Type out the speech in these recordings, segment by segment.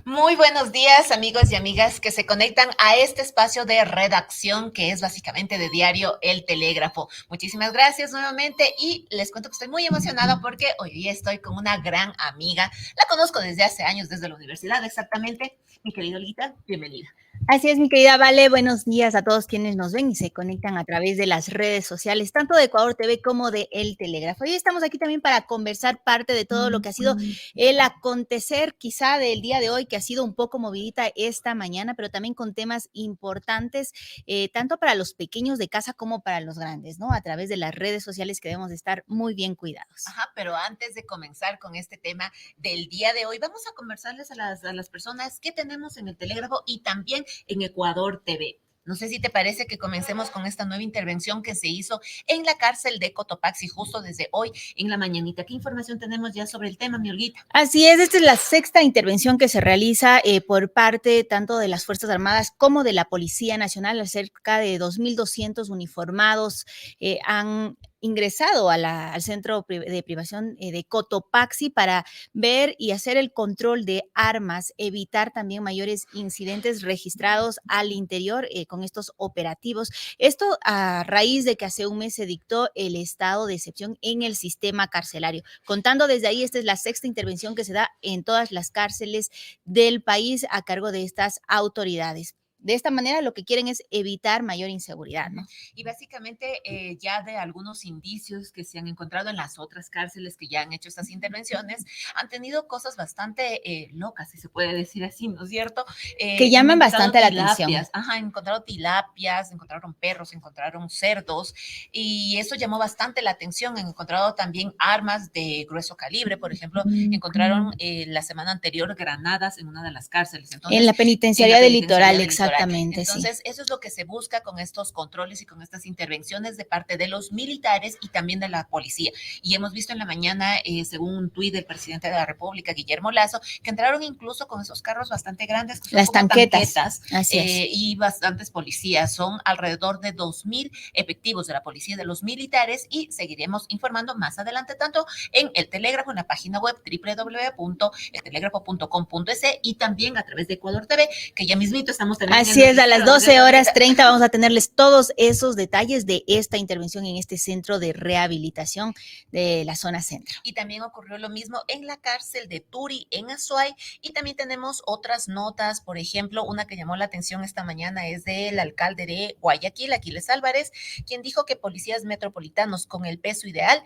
Muy buenos días, amigos y amigas que se conectan a este espacio de redacción que es básicamente de diario El Telégrafo. Muchísimas gracias nuevamente y les cuento que estoy muy emocionada porque hoy día estoy con una gran amiga. La conozco desde hace años, desde la universidad exactamente. Mi querida Olita, bienvenida. Así es, mi querida Vale, buenos días a todos quienes nos ven y se conectan a través de las redes sociales, tanto de Ecuador TV como de El Telégrafo. Y estamos aquí también para conversar parte de todo lo que ha sido el acontecer quizá del día de hoy, que ha sido un poco movidita esta mañana, pero también con temas importantes, tanto para los pequeños de casa como para los grandes, ¿no? A través de las redes sociales que debemos de estar muy bien cuidados. Ajá, pero antes de comenzar con este tema del día de hoy, vamos a conversarles a las personas que tenemos en El Telégrafo y también en Ecuador TV. No sé si te parece que comencemos con esta nueva intervención que se hizo en la cárcel de Cotopaxi justo desde hoy en la mañanita. ¿Qué información tenemos ya sobre el tema, mi Olguita? Así es, esta es la sexta intervención que se realiza por parte tanto de las Fuerzas Armadas como de la Policía Nacional. Cerca de 2.200 uniformados han ingresado al centro de privación de Cotopaxi para ver y hacer el control de armas, evitar también mayores incidentes registrados al interior con estos operativos. Esto a raíz de que hace un mes se dictó el estado de excepción en el sistema carcelario. Contando desde ahí, esta es la sexta intervención que se da en todas las cárceles del país a cargo de estas autoridades. De esta manera lo que quieren es evitar mayor inseguridad, ¿no? Y básicamente ya de algunos indicios que se han encontrado en las otras cárceles que ya han hecho estas intervenciones, han tenido cosas bastante locas, si se puede decir así, ¿no es cierto? Que Han llaman encontrado bastante la atención. tilapias, ajá, han encontrado tilapias, encontraron perros, encontraron cerdos, y eso llamó bastante la atención. Han encontrado también armas de grueso calibre, por ejemplo, encontraron la semana anterior granadas en una de las cárceles. Entonces, En la penitenciaría del litoral, exactamente, entonces, sí. eso es lo que se busca con estos controles y con estas intervenciones de parte de los militares y también de la policía. Y hemos visto en la mañana, según un tuit del presidente de la República, Guillermo Lazo, que entraron incluso con esos carros bastante grandes, que son Las como tanquetas, así es. y bastantes policías. Son alrededor de 2.000 efectivos de la policía y de los militares y seguiremos informando más adelante, tanto en El Telégrafo, en la página web www.eltelegrafo.com.es y también a través de Ecuador TV, que ya mismito estamos también. Así es, a las 12:30 vamos a tenerles todos esos detalles de esta intervención en este centro de rehabilitación de la zona centro. Y también ocurrió lo mismo en la cárcel de Turi, en Azuay, y también tenemos otras notas. Por ejemplo, una que llamó la atención esta mañana es del alcalde de Guayaquil, Aquiles Álvarez, quien dijo que policías metropolitanos con el peso ideal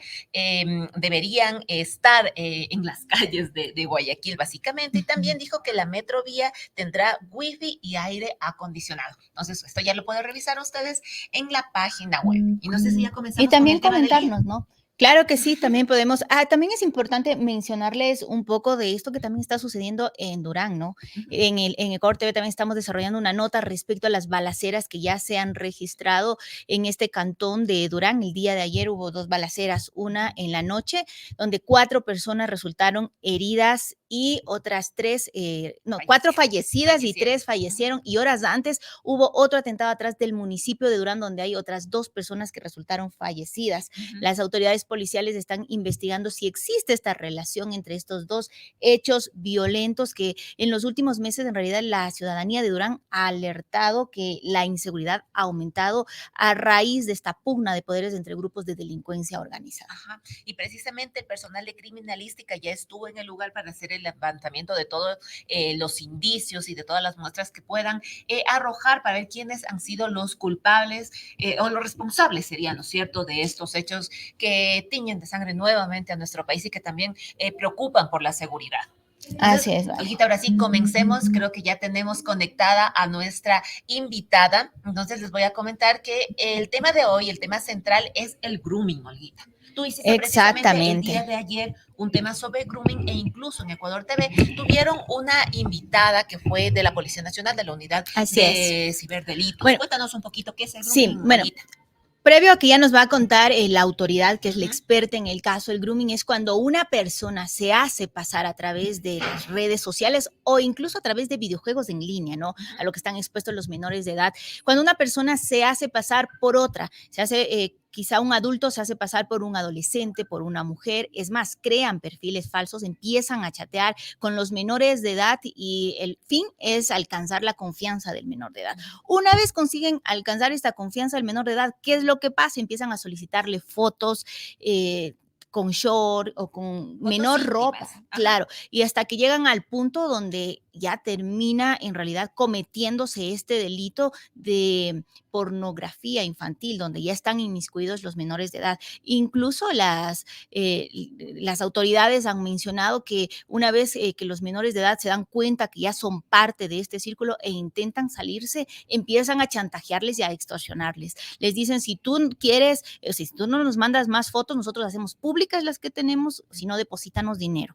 deberían estar en las calles de Guayaquil, básicamente, y también dijo que la metrovía tendrá wifi y aire acondicionado. Entonces, esto ya lo pueden revisar ustedes en la página web. Y no sé si ya comenzamos. Y también comentarnos, ¿no? Claro que sí, también podemos. También es importante mencionarles un poco de esto que también está sucediendo en Durán, ¿no? En Ecuador TV también estamos desarrollando una nota respecto a las balaceras que ya se han registrado en este cantón de Durán. El día de ayer hubo 2 balaceras, una en la noche, donde 4 personas resultaron heridas y otras 4 fallecidas y 3 fallecieron. Y horas antes hubo otro atentado atrás del municipio de Durán, donde hay otras 2 personas que resultaron fallecidas. Las autoridades policiales están investigando si existe esta relación entre estos 2 hechos violentos que en los últimos meses en realidad la ciudadanía de Durán ha alertado que la inseguridad ha aumentado a raíz de esta pugna de poderes entre grupos de delincuencia organizada. Ajá. Y precisamente el personal de criminalística ya estuvo en el lugar para hacer el levantamiento de todos los indicios y de todas las muestras que puedan arrojar para ver quiénes han sido los culpables o los responsables serían, ¿no es cierto?, de estos hechos que tiñen de sangre nuevamente a nuestro país y que también preocupan por la seguridad. Así es, vale. Olguita, ahora sí, comencemos. Creo que ya tenemos conectada a nuestra invitada. Entonces les voy a comentar que el tema de hoy, el tema central es el grooming, Olguita. Tú hiciste precisamente el día de ayer un tema sobre grooming e incluso en Ecuador TV tuvieron una invitada que fue de la Policía Nacional, de la Unidad de Ciberdelitos. Bueno, cuéntanos un poquito qué es el grooming, sí, bueno, Olguita. Previo a que ya nos va a contar la autoridad, que es la experta en el caso, el grooming es cuando una persona se hace pasar a través de las redes sociales o incluso a través de videojuegos en línea, ¿no? A lo que están expuestos los menores de edad. Cuando una persona se hace pasar por otra, se hace quizá un adulto se hace pasar por un adolescente, por una mujer, es más, crean perfiles falsos, empiezan a chatear con los menores de edad y el fin es alcanzar la confianza del menor de edad. Una vez consiguen alcanzar esta confianza del menor de edad, ¿qué es lo que pasa? Empiezan a solicitarle fotos, con short o con Fotos menor ropa, íntimas. Ajá. claro, y hasta que llegan al punto donde ya termina en realidad cometiéndose este delito de pornografía infantil, donde ya están inmiscuidos los menores de edad. Incluso las autoridades han mencionado que una vez que los menores de edad se dan cuenta que ya son parte de este círculo e intentan salirse, empiezan a chantajearles y a extorsionarles. Les dicen, si tú quieres, si tú no nos mandas más fotos, nosotros hacemos públicas las que tenemos, si no, deposítanos dinero.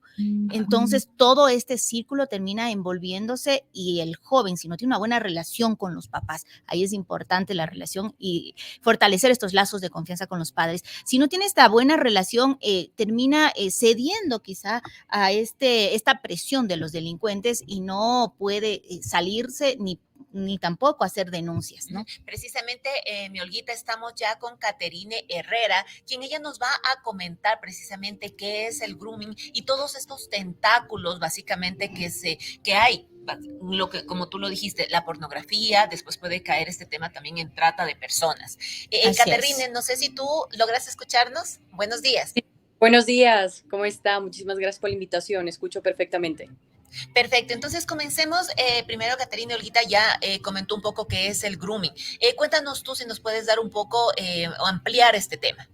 Entonces, todo este círculo termina envolviéndose y el joven, si no tiene una buena relación con los papás, ahí es importante la relación y fortalecer estos lazos de confianza con los padres. Si no tiene esta buena relación, termina cediendo quizá a esta presión de los delincuentes y no puede salirse ni tampoco hacer denuncias, ¿no? Precisamente, mi Olguita, estamos ya con Caterine Herrera, quien ella nos va a comentar precisamente qué es el grooming y todos estos tentáculos básicamente que hay. Lo que, como tú lo dijiste, la pornografía, después puede caer este tema también en trata de personas. Así Caterine, es. no sé si tú logras escucharnos. Buenos días. Sí. Buenos días, ¿cómo está? Muchísimas gracias por la invitación, escucho perfectamente. Perfecto, entonces comencemos. Primero, Caterina Olguita ya comentó un poco qué es el grooming. Cuéntanos tú si nos puedes dar un poco o ampliar este tema.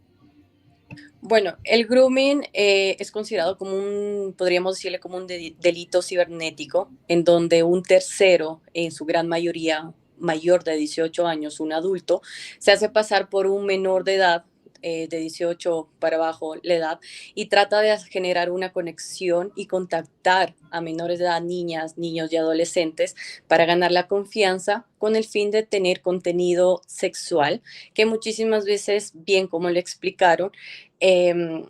Bueno, el grooming es considerado como podríamos decirle como un delito cibernético, en donde un tercero, en su gran mayoría mayor de 18 años, un adulto, se hace pasar por un menor de edad, de 18 para abajo la edad, y trata de generar una conexión y contactar a menores de edad, niñas, niños y adolescentes, para ganar la confianza con el fin de tener contenido sexual, que muchísimas veces, bien como le explicaron, eh,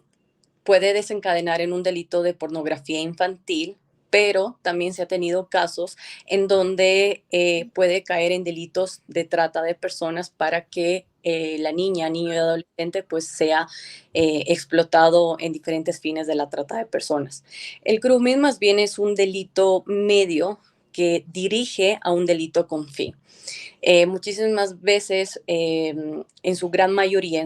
puede desencadenar en un delito de pornografía infantil, pero también se ha tenido casos en donde puede caer en delitos de trata de personas para que la niña, niño y adolescente pues sea explotado en diferentes fines de la trata de personas. El grooming más bien es un delito medio que dirige a un delito con fin. Muchísimas veces, en su gran mayoría,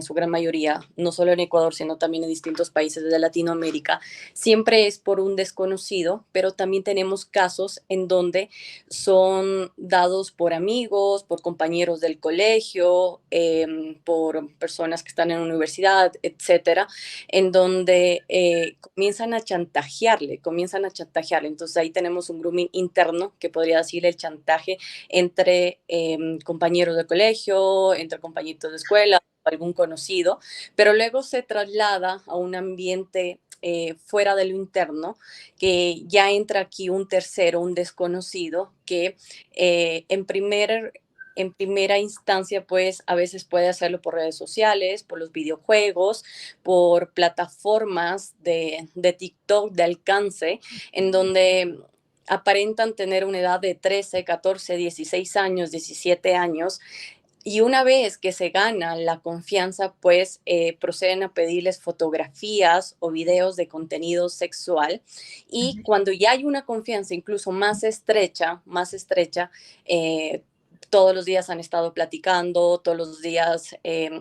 no solo en Ecuador, sino también en distintos países de Latinoamérica, siempre es por un desconocido, pero también tenemos casos en donde son dados por amigos, por compañeros del colegio, por personas que están en la universidad, etcétera, en donde comienzan a chantajearle. Entonces ahí tenemos un grooming interno, que podría decir el chantaje entre compañeros de colegio, entre compañitos de escuela, algún conocido, pero luego se traslada a un ambiente fuera de lo interno, que ya entra aquí un tercero, un desconocido, que en primera instancia, pues a veces puede hacerlo por redes sociales, por los videojuegos, por plataformas de TikTok de alcance, en donde aparentan tener una edad de 13, 14, 16 años, 17 años, y una vez que se gana la confianza, pues proceden a pedirles fotografías o videos de contenido sexual. Y cuando ya hay una confianza incluso más estrecha, todos los días han estado platicando, todos los días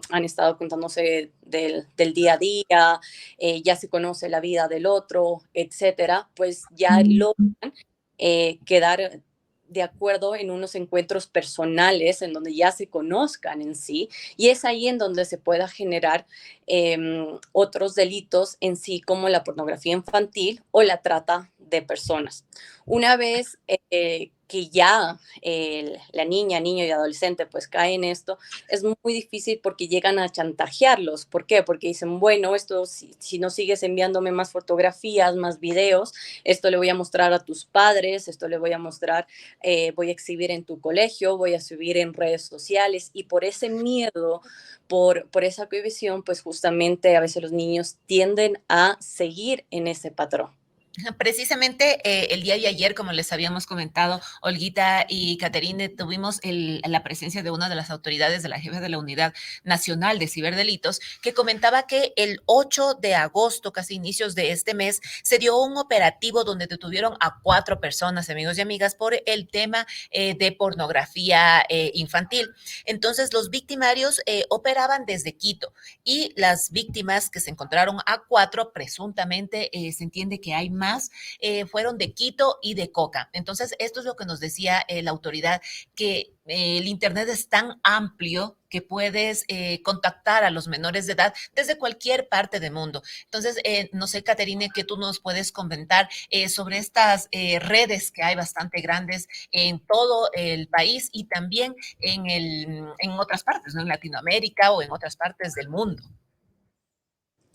han estado contándose del día a día, ya se conoce la vida del otro, etcétera, pues ya logran quedar de acuerdo en unos encuentros personales en donde ya se conozcan en sí, y es ahí en donde se pueda generar otros delitos en sí, como la pornografía infantil o la trata de personas. Una vez que ya la niña, niño y adolescente pues cae en esto, es muy difícil porque llegan a chantajearlos. ¿Por qué? Porque dicen, bueno, esto si no sigues enviándome más fotografías, más videos, esto le voy a mostrar a tus padres, esto le voy a mostrar, voy a exhibir en tu colegio, voy a subir en redes sociales, y por ese miedo, por esa cohibición, pues justamente a veces los niños tienden a seguir en ese patrón. Precisamente el día de ayer, como les habíamos comentado, Olguita y Caterine, tuvimos la presencia de una de las autoridades de la jefa de la Unidad Nacional de Ciberdelitos, que comentaba que el 8 de agosto, casi inicios de este mes, se dio un operativo donde detuvieron a 4 personas, amigos y amigas, por el tema de pornografía infantil. Entonces, los victimarios operaban desde Quito y las víctimas que se encontraron a 4, presuntamente se entiende que hay más, fueron de Quito y de Coca. Entonces, esto es lo que nos decía la autoridad, que el Internet es tan amplio que puedes contactar a los menores de edad desde cualquier parte del mundo. Entonces, no sé, Caterine, que tú nos puedes comentar sobre estas redes que hay bastante grandes en todo el país y también en otras partes, ¿no? En Latinoamérica o en otras partes del mundo.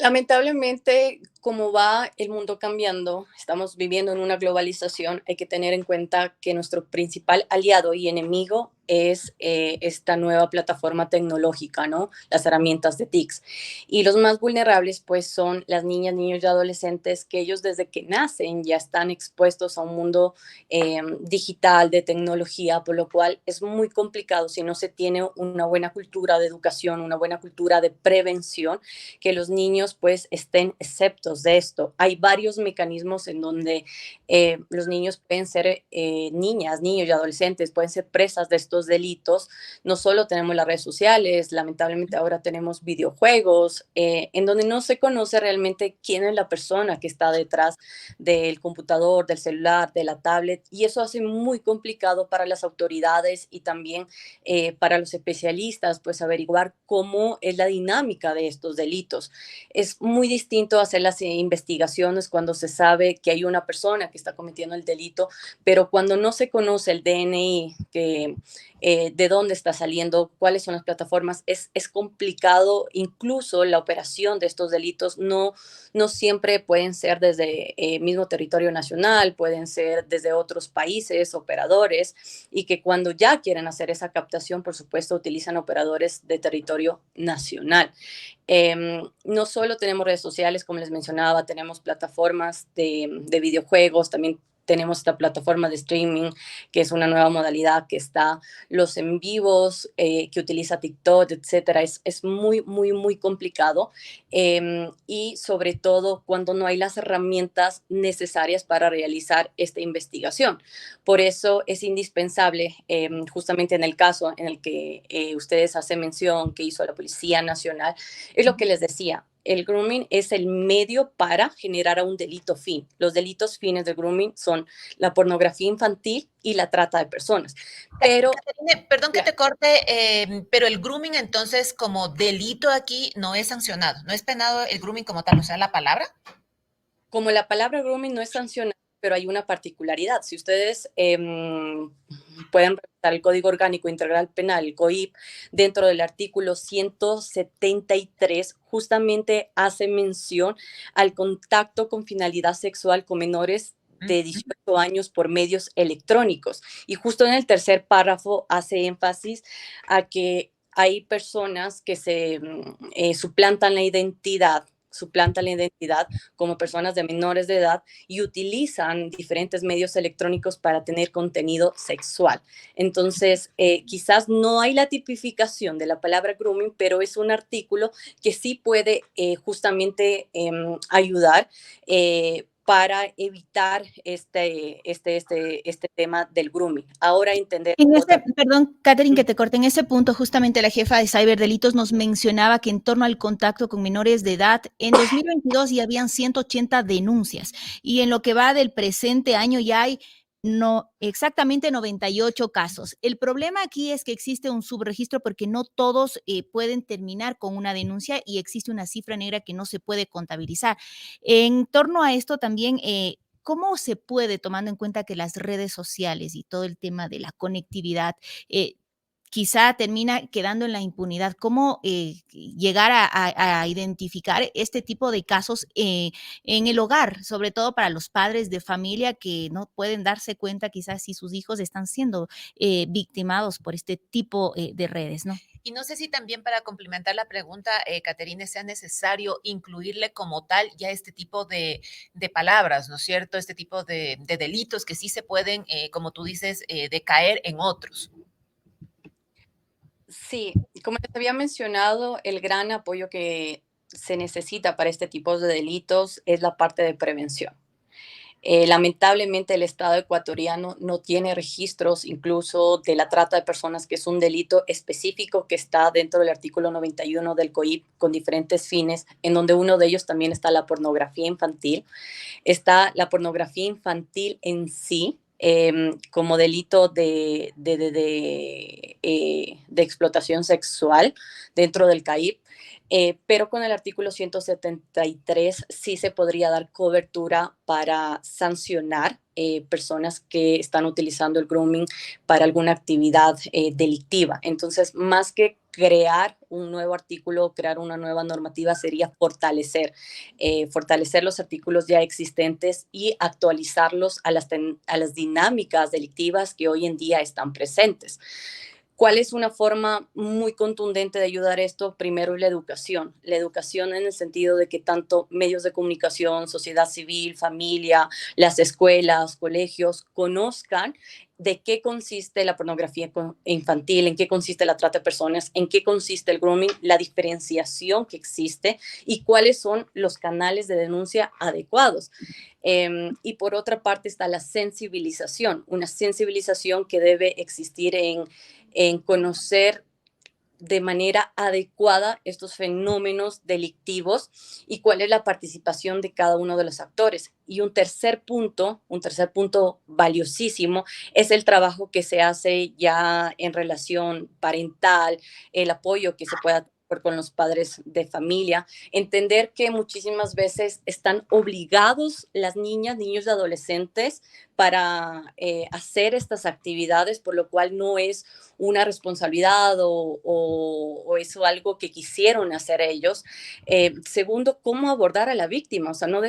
Lamentablemente, como va el mundo cambiando, estamos viviendo en una globalización, hay que tener en cuenta que nuestro principal aliado y enemigo es esta nueva plataforma tecnológica, ¿no? Las herramientas de TICs. Y los más vulnerables, pues, son las niñas, niños y adolescentes que ellos desde que nacen ya están expuestos a un mundo digital, de tecnología, por lo cual es muy complicado si no se tiene una buena cultura de educación, una buena cultura de prevención, que los niños pues estén exceptos de esto. Hay varios mecanismos en donde los niños pueden ser niñas, niños y adolescentes, pueden ser presas de estos delitos. No solo tenemos las redes sociales, lamentablemente ahora tenemos videojuegos, en donde no se conoce realmente quién es la persona que está detrás del computador, del celular, de la tablet, y eso hace muy complicado para las autoridades y también para los especialistas, pues averiguar cómo es la dinámica de estos delitos. Es muy distinto hacer las investigaciones cuando se sabe que hay una persona que está cometiendo el delito, pero cuando no se conoce el DNI, que, de dónde está saliendo, cuáles son las plataformas, es complicado. Incluso la operación de estos delitos no siempre pueden ser desde el mismo territorio nacional, pueden ser desde otros países, operadores, y que cuando ya quieren hacer esa captación, por supuesto, utilizan operadores de territorio nacional. No solo tenemos redes sociales, como les mencionaba, tenemos plataformas de videojuegos, también tenemos esta plataforma de streaming, que es una nueva modalidad que está, los en vivos que utiliza TikTok, etcétera. Es muy, muy, muy complicado. Y sobre todo cuando no hay las herramientas necesarias para realizar esta investigación. Por eso es indispensable, justamente en el caso en el que ustedes hacen mención que hizo la Policía Nacional, es lo que les decía. El grooming es el medio para generar a un delito fin. Los delitos fines del grooming son la pornografía infantil y la trata de personas. Pero, Caterine, perdón que claro, te corte, pero el grooming entonces como delito aquí no es sancionado, no es penado el grooming como tal, o sea, la palabra. como la palabra grooming no es sancionada, pero hay una particularidad. Si ustedes pueden revisar el Código Orgánico Integral Penal, el COIP, dentro del artículo 173, justamente hace mención al contacto con finalidad sexual con menores de 18 años por medios electrónicos. Y justo en el tercer párrafo hace énfasis a que hay personas que suplantan la identidad como personas de menores de edad y utilizan diferentes medios electrónicos para tener contenido sexual. Entonces, quizás no hay la tipificación de la palabra grooming, pero es un artículo que sí puede justamente ayudar para evitar este tema del grooming. Ahora entender En ese, otra. perdón, Catherine, que te corte, en ese punto justamente la jefa de ciberdelitos nos mencionaba que en torno al contacto con menores de edad, en 2022 ya habían 180 denuncias y en lo que va del presente año ya hay no exactamente 98 casos. El problema aquí es que existe un subregistro porque no todos pueden terminar con una denuncia y existe una cifra negra que no se puede contabilizar. En torno a esto también, ¿cómo se puede, tomando en cuenta que las redes sociales y todo el tema de la conectividad, eh, quizá termina quedando en la impunidad. ¿Cómo llegar a identificar este tipo de casos en el hogar, sobre todo para los padres de familia que no pueden darse cuenta quizás si sus hijos están siendo victimados por este tipo de redes, ¿no? Y no sé si también para complementar la pregunta, Caterine, sea necesario incluirle como tal ya este tipo de palabras, ¿no es cierto? Este tipo de delitos que sí se pueden, como tú dices, decaer en otros. Sí, como les había mencionado, el gran apoyo que se necesita para este tipo de delitos es la parte de prevención. Lamentablemente el Estado ecuatoriano no tiene registros incluso de la trata de personas, que es un delito específico que está dentro del artículo 91 del COIP con diferentes fines, en donde uno de ellos también está la pornografía infantil. Está la pornografía infantil en sí, como delito de explotación sexual dentro del CAIP, pero con el artículo 173 sí se podría dar cobertura para sancionar personas que están utilizando el grooming para alguna actividad delictiva. Entonces, más que crear un nuevo artículo, crear una nueva normativa, sería fortalecer los artículos ya existentes y actualizarlos a las dinámicas delictivas que hoy en día están presentes. ¿Cuál es una forma muy contundente de ayudar a esto? Primero, la educación en el sentido de que tanto medios de comunicación, sociedad civil, familia, las escuelas, colegios conozcan de qué consiste la pornografía infantil, en qué consiste la trata de personas, en qué consiste el grooming, la diferenciación que existe y cuáles son los canales de denuncia adecuados. Y por otra parte está la sensibilización, una sensibilización que debe existir en conocer de manera adecuada estos fenómenos delictivos y cuál es la participación de cada uno de los actores. Y un tercer punto valiosísimo es el trabajo que se hace ya en relación parental, el apoyo que se pueda con los padres de familia, entender que muchísimas veces están obligados las niñas, niños y adolescentes para hacer estas actividades, por lo cual no es una responsabilidad o es algo que quisieron hacer ellos. Segundo, cómo abordar a la víctima. O sea, no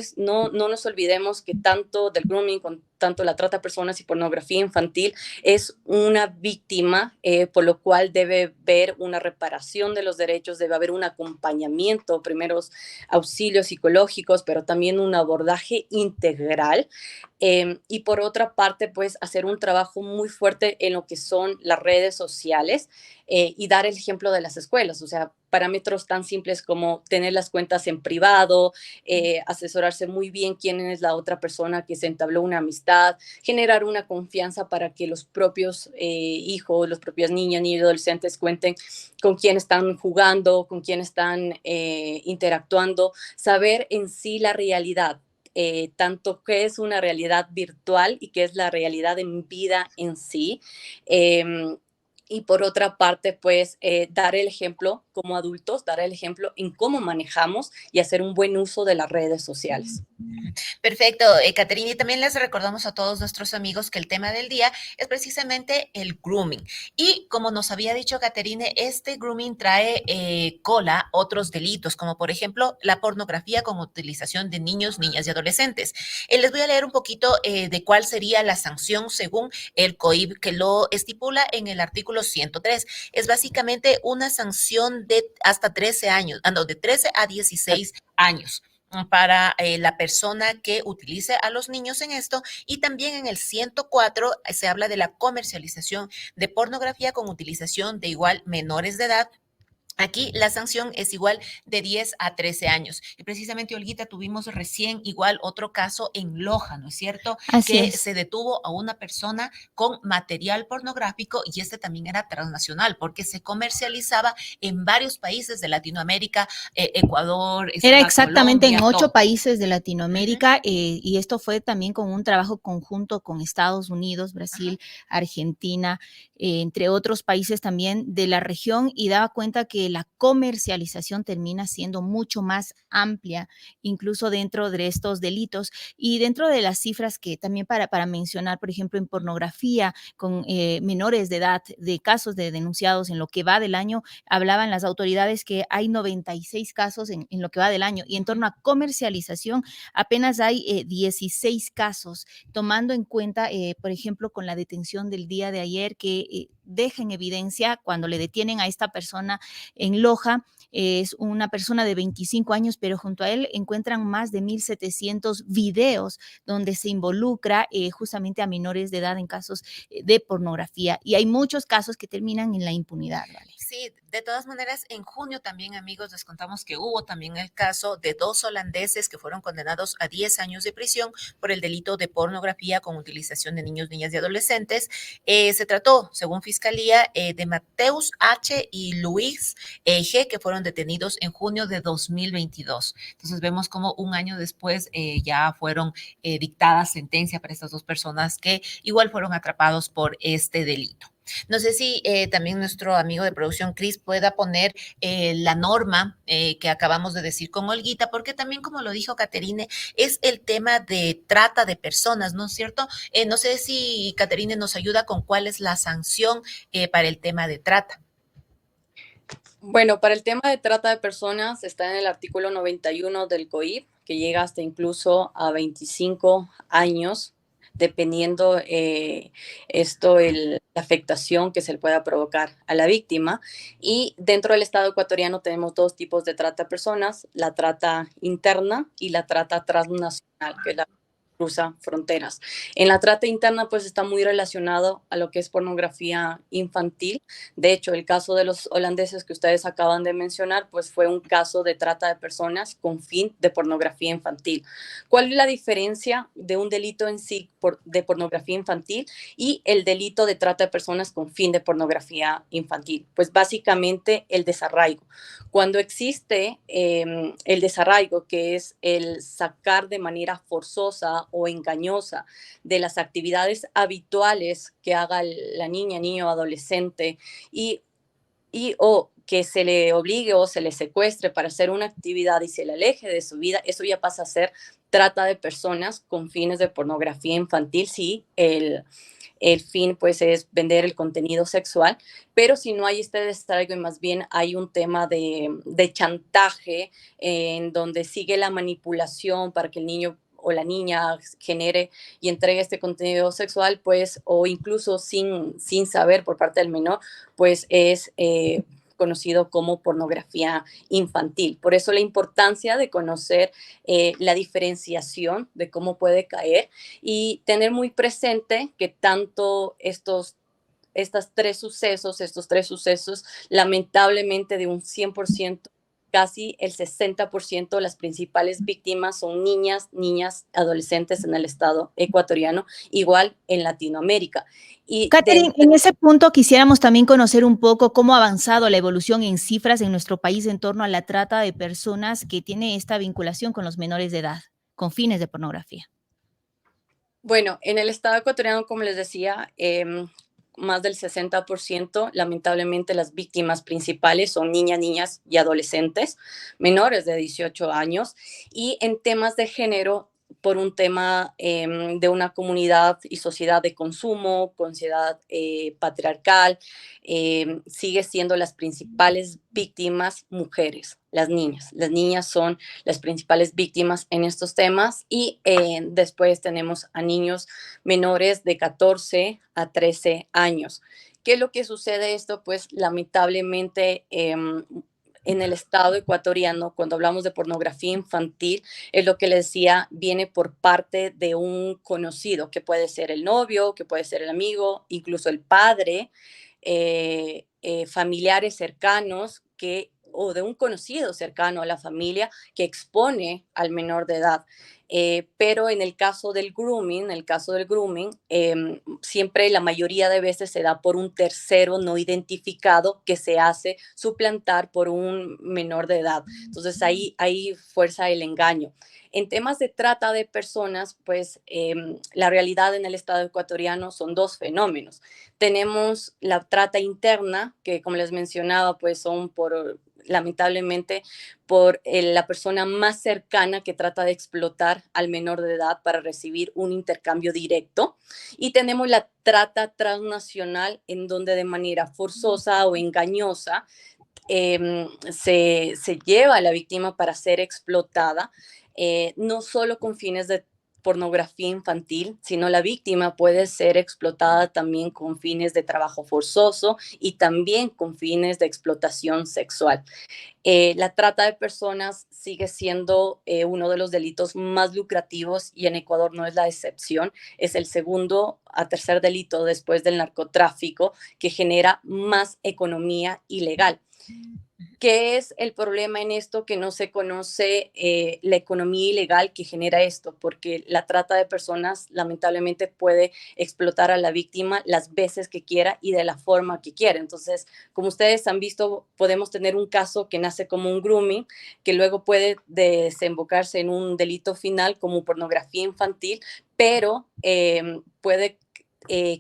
nos olvidemos que tanto del grooming, con tanto la trata de personas y pornografía infantil, es una víctima, por lo cual debe haber una reparación de los derechos, debe haber un acompañamiento, primeros auxilios psicológicos, pero también un abordaje integral. Y por otra parte, pues hacer un trabajo muy fuerte en lo que son las redes sociales y dar el ejemplo de las escuelas, o sea, parámetros tan simples como tener las cuentas en privado, asesorarse muy bien quién es la otra persona que se entabló una amistad, generar una confianza para que los propios hijos, los propios niños y adolescentes cuenten con quién están jugando, con quién están interactuando, saber en sí la realidad, tanto qué es una realidad virtual y qué es la realidad en vida en sí. Y por otra parte, pues dar el ejemplo como adultos, dar el ejemplo en cómo manejamos y hacer un buen uso de las redes sociales. Perfecto, Caterina, y también les recordamos a todos nuestros amigos que el tema del día es precisamente el grooming. Y como nos había dicho Caterine, este grooming trae cola otros delitos, como por ejemplo la pornografía con utilización de niños, niñas y adolescentes. Les voy a leer un poquito de cuál sería la sanción según el COIP, que lo estipula en el artículo 103. Es básicamente una sanción de hasta 13 años, no, de 13 a 16 años para la persona que utilice a los niños en esto, y también en el 104 se habla de la comercialización de pornografía con utilización de igual menores de edad. Aquí la sanción es igual de 10 a 13 años. Y precisamente, Olguita, tuvimos recién igual otro caso en Loja, ¿no es cierto? Así Que es. se detuvo a una persona con material pornográfico y este también era transnacional porque se comercializaba en varios países de Latinoamérica, Ecuador, Era estaba exactamente en Colombia, 8 todo. países de Ujú. Latinoamérica, y esto fue también con un trabajo conjunto con Estados Unidos, Ajá. Brasil, Argentina, entre otros países también de la región, y daba cuenta que la comercialización termina siendo mucho más amplia, incluso dentro de estos delitos y dentro de las cifras que también para mencionar, por ejemplo, en pornografía con menores de edad, de casos de denunciados en lo que va del año, hablaban las autoridades que hay 96 casos en lo que va del año y en torno a comercialización apenas hay 16 casos, tomando en cuenta, por ejemplo, con la detención del día de ayer que deja en evidencia cuando le detienen a esta persona en Loja. Es una persona de 25 años, pero junto a él encuentran más de 1,700 videos donde se involucra justamente a menores de edad en casos de pornografía. Y hay muchos casos que terminan en la impunidad, ¿vale? Sí, de todas maneras, en junio también, amigos, les contamos que hubo también el caso de 2 holandeses que fueron condenados a 10 años de prisión por el delito de pornografía con utilización de niños, niñas y adolescentes. Se trató, según Fiscalía, de Mateus H. y Luis G., que fueron detenidos en junio de 2022. Entonces vemos como un año después ya fueron dictadas sentencia para estas 2 personas que igual fueron atrapados por este delito. No sé si también nuestro amigo de producción, Chris, pueda poner la norma que acabamos de decir con Olguita, porque también, como lo dijo Caterine, es el tema de trata de personas, ¿no es cierto? No sé si Caterine nos ayuda con cuál es la sanción para el tema de trata. Bueno, para el tema de trata de personas está en el artículo 91 del COIP, que llega hasta incluso a 25 años, dependiendo la afectación que se le pueda provocar a la víctima. Y dentro del Estado ecuatoriano tenemos 2 tipos de trata de personas: la trata interna y la trata transnacional, que es la cruza fronteras. En la trata interna, pues está muy relacionado a lo que es pornografía infantil. De hecho, el caso de los holandeses que ustedes acaban de mencionar, pues fue un caso de trata de personas con fin de pornografía infantil. ¿Cuál es la diferencia de un delito en sí de pornografía infantil y el delito de trata de personas con fin de pornografía infantil? Pues básicamente el desarraigo. Cuando existe el desarraigo, que es el sacar de manera forzosa o engañosa de las actividades habituales que haga la niña, niño o adolescente o que se le obligue o se le secuestre para hacer una actividad y se le aleje de su vida, eso ya pasa a ser trata de personas con fines de pornografía infantil, sí, el fin pues es vender el contenido sexual, pero si no hay este desarrollo y más bien hay un tema de chantaje en donde sigue la manipulación para que el niño o la niña genere y entregue este contenido sexual, pues, o incluso sin saber por parte del menor, pues es conocido como pornografía infantil. Por eso la importancia de conocer la diferenciación de cómo puede caer y tener muy presente que tanto estos tres sucesos, lamentablemente de un 100%, casi el 60% de las principales víctimas son niñas, adolescentes en el estado ecuatoriano, igual en Latinoamérica. Y Catherine, en ese punto quisiéramos también conocer un poco cómo ha avanzado la evolución en cifras en nuestro país en torno a la trata de personas que tiene esta vinculación con los menores de edad, con fines de pornografía. Bueno, en el estado ecuatoriano, como les decía, más del 60%, lamentablemente las víctimas principales son niñas y adolescentes menores de 18 años. Y en temas de género, por un tema de una comunidad y sociedad de consumo, sociedad patriarcal, sigue siendo las principales víctimas mujeres, las niñas. Las niñas son las principales víctimas en estos temas y después tenemos a niños menores de 14 a 13 años. ¿Qué es lo que sucede esto? Pues lamentablemente en el estado ecuatoriano, cuando hablamos de pornografía infantil, es lo que les decía, viene por parte de un conocido, que puede ser el novio, que puede ser el amigo, incluso el padre, familiares cercanos o de un conocido cercano a la familia que expone al menor de edad. Pero en el caso del grooming, siempre la mayoría de veces se da por un tercero no identificado que se hace suplantar por un menor de edad. Entonces ahí fuerza el engaño. En temas de trata de personas, pues la realidad en el Estado ecuatoriano son dos fenómenos. Tenemos la trata interna, que como les mencionaba, pues son lamentablemente por la persona más cercana que trata de explotar al menor de edad para recibir un intercambio directo. Y tenemos la trata transnacional, en donde de manera forzosa o engañosa se lleva a la víctima para ser explotada, no solo con fines de pornografía infantil, sino la víctima puede ser explotada también con fines de trabajo forzoso y también con fines de explotación sexual. La trata de personas sigue siendo uno de los delitos más lucrativos y en Ecuador no es la excepción. Es el segundo a tercer delito después del narcotráfico que genera más economía ilegal. ¿Qué es el problema en esto? Que no se conoce la economía ilegal que genera esto, porque la trata de personas lamentablemente puede explotar a la víctima las veces que quiera y de la forma que quiera. Entonces, como ustedes han visto, podemos tener un caso que nace como un grooming, que luego puede desembocarse en un delito final como pornografía infantil, pero puede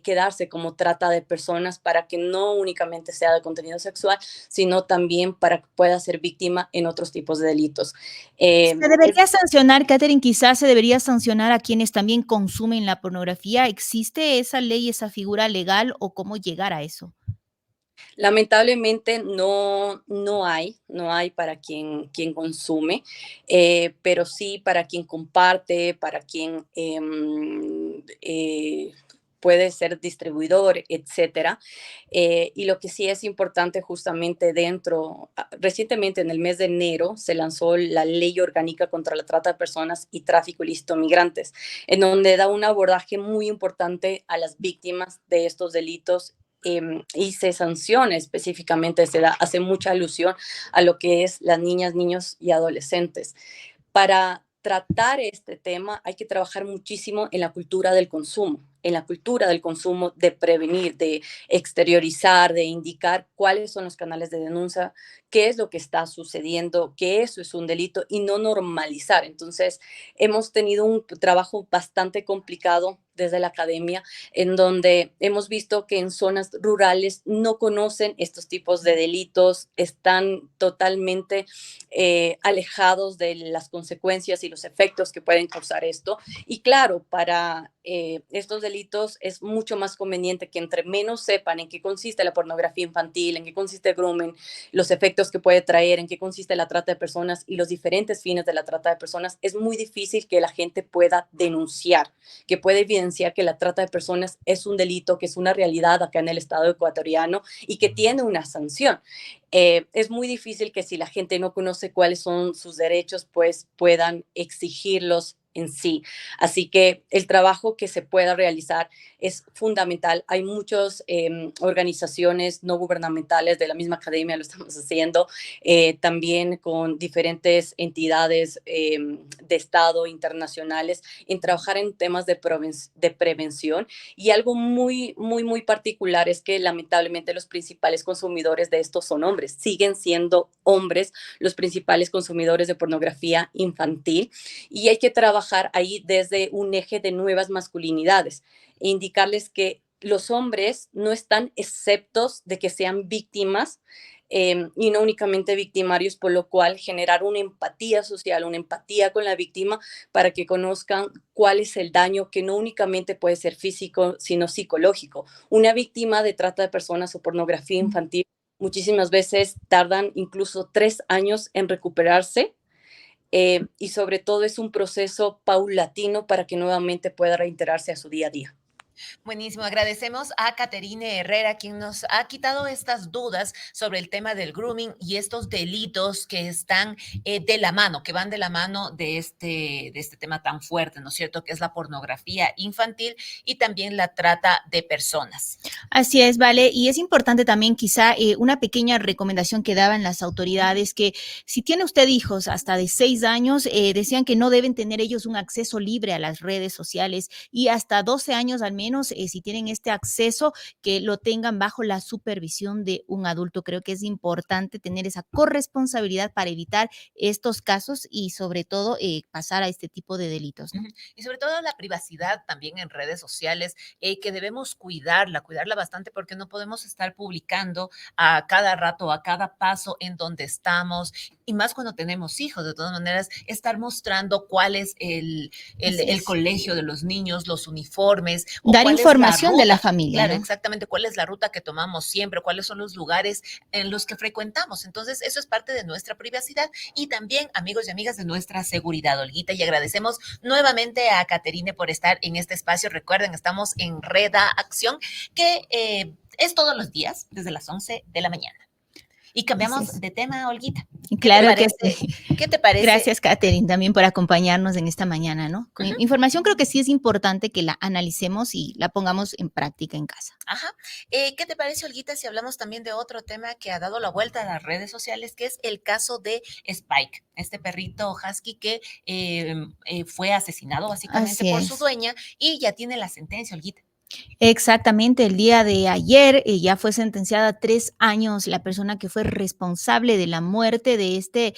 quedarse como trata de personas para que no únicamente sea de contenido sexual, sino también para que pueda ser víctima en otros tipos de delitos. Se debería sancionar, Catherine, quizás se debería sancionar a quienes también consumen la pornografía. ¿Existe esa ley, esa figura legal o cómo llegar a eso? Lamentablemente no hay para quien consume, pero sí para quien comparte, para quien puede ser distribuidor, etcétera. Y lo que sí es importante justamente recientemente en el mes de enero se lanzó la Ley Orgánica contra la Trata de Personas y Tráfico Ilícito de Migrantes, en donde da un abordaje muy importante a las víctimas de estos delitos y se sanciona específicamente, hace mucha alusión a lo que es las niñas, niños y adolescentes. Para tratar este tema hay que trabajar muchísimo en la cultura del consumo, de prevenir, de exteriorizar, de indicar cuáles son los canales de denuncia, qué es lo que está sucediendo, que eso es un delito y no normalizar. Entonces, hemos tenido un trabajo bastante complicado desde la academia, en donde hemos visto que en zonas rurales no conocen estos tipos de delitos, están totalmente alejados de las consecuencias y los efectos que pueden causar esto. Y claro, para estos delitos es mucho más conveniente que entre menos sepan en qué consiste la pornografía infantil, en qué consiste el grooming, los efectos que puede traer, en qué consiste la trata de personas y los diferentes fines de la trata de personas, es muy difícil que la gente pueda denunciar, que pueda evidenciar que la trata de personas es un delito, que es una realidad acá en el Estado ecuatoriano y que tiene una sanción. Es muy difícil que si la gente no conoce cuáles son sus derechos, pues puedan exigirlos en sí. Así que el trabajo que se pueda realizar es fundamental. Hay muchas organizaciones no gubernamentales de la misma academia, lo estamos haciendo, también con diferentes entidades de Estado internacionales en trabajar en temas de prevención. Y algo muy, muy, muy particular es que lamentablemente los principales consumidores de estos son hombres, siguen siendo hombres los principales consumidores de pornografía infantil y hay que trabajar ahí desde un eje de nuevas masculinidades e indicarles que los hombres no están exceptos de que sean víctimas y no únicamente victimarios, por lo cual generar una empatía social, una empatía con la víctima para que conozcan cuál es el daño que no únicamente puede ser físico, sino psicológico. Una víctima de trata de personas o pornografía infantil muchísimas veces tardan incluso 3 años en recuperarse y sobre todo es un proceso paulatino para que nuevamente pueda reintegrarse a su día a día. Buenísimo, agradecemos a Caterine Herrera, quien nos ha quitado estas dudas sobre el tema del grooming y estos delitos que están de la mano, que van de la mano de este tema tan fuerte, ¿no es cierto?, que es la pornografía infantil y también la trata de personas. Así es, vale. Y es importante también quizá una pequeña recomendación que daban las autoridades que si tiene usted hijos hasta de 6 años, decían que no deben tener ellos un acceso libre a las redes sociales y hasta 12 años al menos, si tienen este acceso, que lo tengan bajo la supervisión de un adulto. Creo que es importante tener esa corresponsabilidad para evitar estos casos y sobre todo pasar a este tipo de delitos, ¿no? Y sobre todo la privacidad también en redes sociales, que debemos cuidarla bastante porque no podemos estar publicando a cada rato, a cada paso en donde estamos, y más cuando tenemos hijos, de todas maneras, estar mostrando cuál es Así el es. colegio de los niños, los uniformes, o Dar cuál es la información de la ruta. familia, Claro, ¿no? exactamente, cuál es la ruta que tomamos siempre, cuáles son los lugares en los que frecuentamos. Entonces, eso es parte de nuestra privacidad y también, amigos y amigas, de nuestra seguridad, Olguita, y agradecemos nuevamente a Caterine por estar en este espacio. Recuerden, estamos en Reda Acción, que es todos los días desde las 11 de la mañana. Y Así cambiamos es. de tema, Olguita. ¿Qué te Claro que parece? sí. ¿Qué te parece? Gracias, Katherine, también por acompañarnos en esta mañana, ¿no? Con Ujú. información creo que sí es importante que la analicemos y la pongamos en práctica en casa. Ajá. ¿Qué te parece, Olguita, si hablamos también de otro tema que ha dado la vuelta a las redes sociales, que es el caso de Spike, este perrito husky que fue asesinado básicamente Así por su es. dueña y ya tiene la sentencia, Olguita? Exactamente, el día de ayer ya fue sentenciada a 3 años la persona que fue responsable de la muerte de este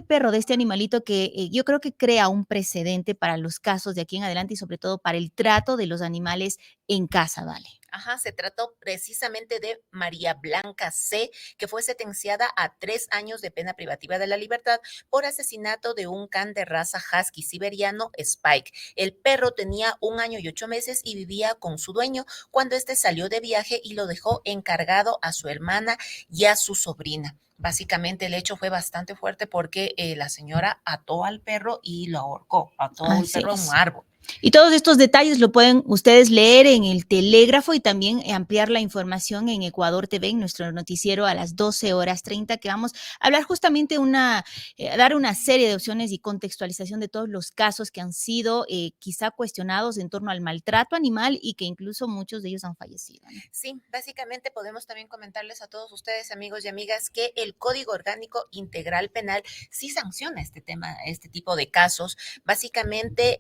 perro, de este animalito que yo creo que crea un precedente para los casos de aquí en adelante y sobre todo para el trato de los animales en casa, ¿vale? Ajá, se trató precisamente de María Blanca C., que fue sentenciada a 3 años de pena privativa de la libertad por asesinato de un can de raza husky siberiano, Spike. El perro tenía 1 año y 8 meses y vivía con su dueño cuando éste salió de viaje y lo dejó encargado a su hermana y a su sobrina. Básicamente el hecho fue bastante fuerte porque la señora ató al perro y lo ahorcó, ató al Así perro a un es. árbol. Y todos estos detalles lo pueden ustedes leer en el Telégrafo y también ampliar la información en Ecuador TV, en nuestro noticiero a las 12:30, que vamos a hablar justamente dar una serie de opciones y contextualización de todos los casos que han sido quizá cuestionados en torno al maltrato animal y que incluso muchos de ellos han fallecido, ¿no? Sí, básicamente podemos también comentarles a todos ustedes, amigos y amigas, que el Código Orgánico Integral Penal sí sanciona este tema, este tipo de casos. Básicamente,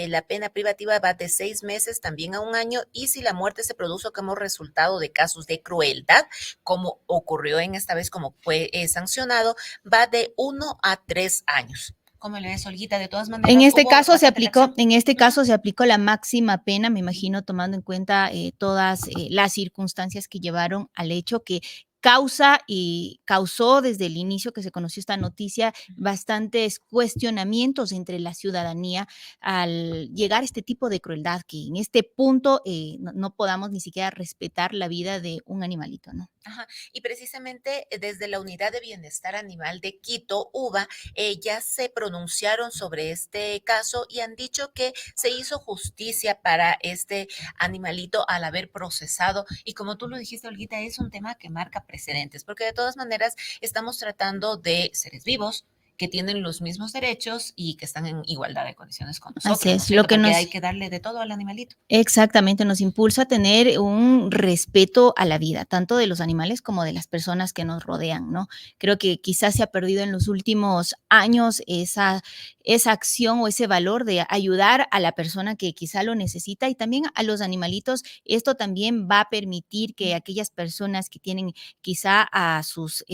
la pena privativa va de 6 meses también a 1 año y si la muerte se produjo como resultado de casos de crueldad, como ocurrió en esta vez, como fue sancionado, va de 1 a 3 años. ¿Cómo le ves, Olguita? De todas En maneras, este hubo caso se bastante aplicó, reacción. en este Ujú. caso se aplicó la máxima pena, me imagino, tomando en cuenta todas las circunstancias que llevaron al hecho que causa y causó desde el inicio que se conoció esta noticia bastantes cuestionamientos entre la ciudadanía al llegar a este tipo de crueldad, que en este punto no podamos ni siquiera respetar la vida de un animalito, ¿no? Ajá. Y precisamente desde la Unidad de Bienestar Animal de Quito, UBA, ya se pronunciaron sobre este caso y han dicho que se hizo justicia para este animalito al haber procesado. Y como tú lo dijiste, Olguita, es un tema que marca precedentes, porque de todas maneras estamos tratando de seres vivos que tienen los mismos derechos y que están en igualdad de condiciones con Así nosotros, ¿no es es, lo cierto? que Porque nos hay que darle de todo al animalito. exactamente, nos impulsa a tener un respeto a la vida, tanto de los animales como de las personas que nos rodean, ¿no? Creo que quizás se ha perdido en los últimos años esa acción o ese valor de ayudar a la persona que quizá lo necesita y también a los animalitos. Esto también va a permitir que aquellas personas que tienen quizá a sus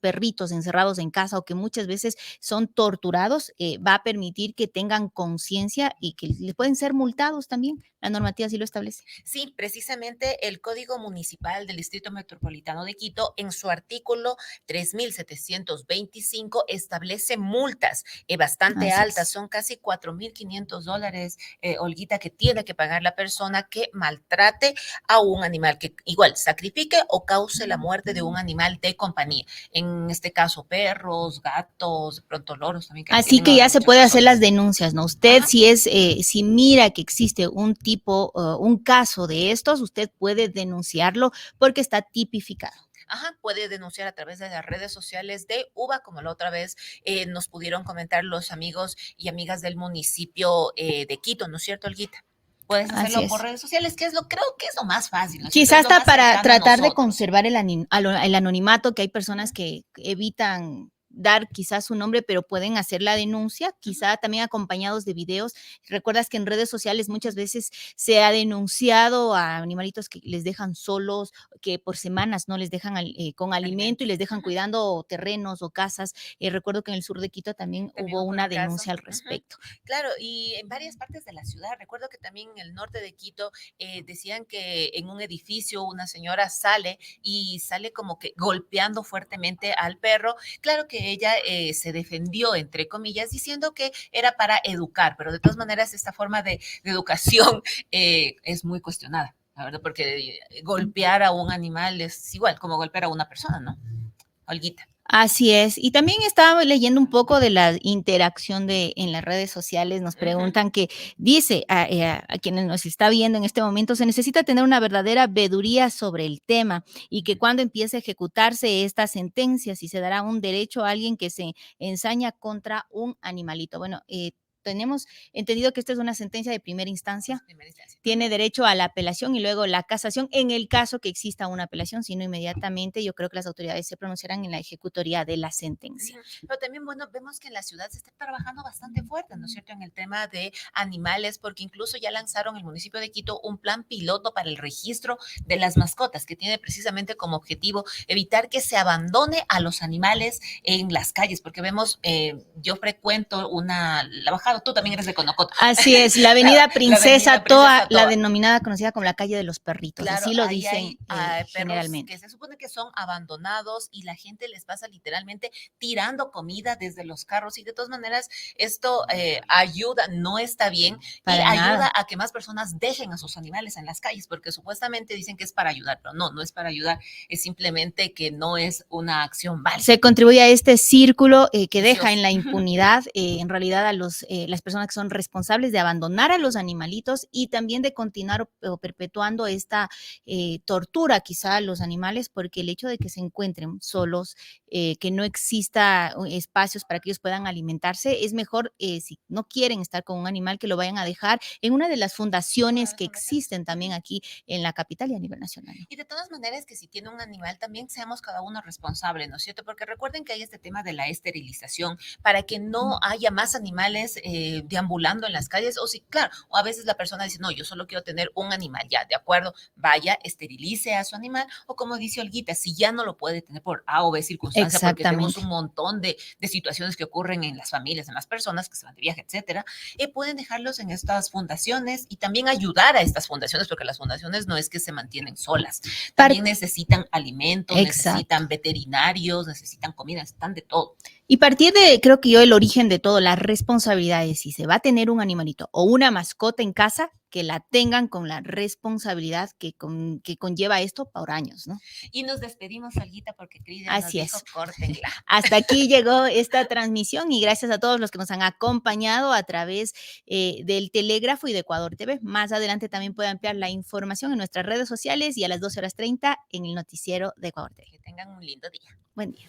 perritos encerrados en casa o que muchas veces son torturados, va a permitir que tengan conciencia y que les pueden ser multados también. La normativa sí lo establece. Sí, precisamente el Código Municipal del Distrito Metropolitano de Quito, en su artículo 3725, establece multas bastante Así altas, es. son casi $4,500, Olguita, que tiene que pagar la persona que maltrate a un animal, que igual sacrifique o cause la muerte de un animal de compañía. en este caso perros, gatos, de pronto loros también. Que Así que ya se puede hacer las denuncias, ¿no? Usted, si es, si mira que existe un tipo, un caso de estos, usted puede denunciarlo porque está tipificado. Ajá, puede denunciar a través de las redes sociales de UBA, como la otra vez nos pudieron comentar los amigos y amigas del municipio de Quito, ¿no es cierto, Olguita? Puedes hacerlo por redes sociales, que es creo que es lo más fácil, ¿no es cierto? Quizás Es lo hasta más para cercano a tratar de nosotros. conservar el anonimato, que hay personas que evitan dar quizás su nombre, pero pueden hacer la denuncia, quizá también acompañados de videos. Recuerdas que en redes sociales muchas veces se ha denunciado a animalitos que les dejan solos, que por semanas no les dejan con alimento y les dejan cuidando terrenos o casas. Recuerdo que en el sur de Quito también hubo una denuncia al respecto. Claro, y en varias partes de la ciudad, recuerdo que también en el norte de Quito decían que en un edificio una señora sale y sale como que golpeando fuertemente al perro. Claro que ella se defendió, entre comillas, diciendo que era para educar, pero de todas maneras esta forma de educación es muy cuestionada, la verdad, porque golpear a un animal es igual como golpear a una persona, ¿no? Olguita. Así es. Y también estaba leyendo un poco de la interacción en las redes sociales. Nos preguntan que dice a quienes nos está viendo en este momento, se necesita tener una verdadera veeduría sobre el tema y que cuando empiece a ejecutarse esta sentencia, si se dará un derecho a alguien que se ensaña contra un animalito. Bueno, tenemos entendido que esta es una sentencia de primera instancia. Tiene derecho a la apelación y luego la casación en el caso que exista una apelación, sino inmediatamente yo creo que las autoridades se pronunciarán en la ejecutoría de la sentencia. Pero también, bueno, vemos que en la ciudad se está trabajando bastante fuerte, ¿no es cierto?, en el tema de animales, porque incluso ya lanzaron el municipio de Quito un plan piloto para el registro de las mascotas, que tiene precisamente como objetivo evitar que se abandone a los animales en las calles, porque vemos, yo frecuento la bajada, tú también eres de Conocoto. Así es, la avenida Princesa Toa, la Toa. denominada conocida como la calle de los perritos, Claro, así lo ahí dicen hay generalmente. perros que se supone que son abandonados y la gente les pasa literalmente tirando comida desde los carros y de todas maneras esto ayuda, no está bien Para y ayuda nada. a que más personas dejen a sus animales en las calles porque supuestamente dicen que es para ayudar, pero no, no es para ayudar, es simplemente que no es una acción válida. Se contribuye a este círculo que deja en la impunidad en realidad a las personas que son responsables de abandonar a los animalitos y también de continuar o perpetuando esta tortura quizá a los animales porque el hecho de que se encuentren solos, que no exista espacios para que ellos puedan alimentarse, es mejor si no quieren estar con un animal que lo vayan a dejar en una de las fundaciones que existen también aquí en la capital y a nivel nacional. Y de todas maneras que si tiene un animal también seamos cada uno responsable, ¿no es cierto? Porque recuerden que hay este tema de la esterilización para que no haya más animales deambulando en las calles o si, claro, o a veces la persona dice, no, yo solo quiero tener un animal, ya, de acuerdo, vaya, esterilice a su animal o como dice Olguita, si ya no lo puede tener por A o B circunstancia, porque tenemos un montón de situaciones que ocurren en las familias, en las personas que se van de viaje, etcétera, pueden dejarlos en estas fundaciones y también ayudar a estas fundaciones, porque las fundaciones no es que se mantienen solas, también necesitan alimentos, necesitan veterinarios, necesitan comida, necesitan de todo. Y partir de, creo que yo, el origen de todo, la responsabilidad es si se va a tener un animalito o una mascota en casa, que la tengan con la responsabilidad que conlleva esto por años, ¿no? Y nos despedimos, Olguita, porque Cristian Así nos dijo, es. Córtenla. Hasta aquí llegó esta transmisión y gracias a todos los que nos han acompañado a través del Telégrafo y de Ecuador TV. Más adelante también puede ampliar la información en nuestras redes sociales y a las 12:30 en el noticiero de Ecuador TV. Que tengan un lindo día. Buen día.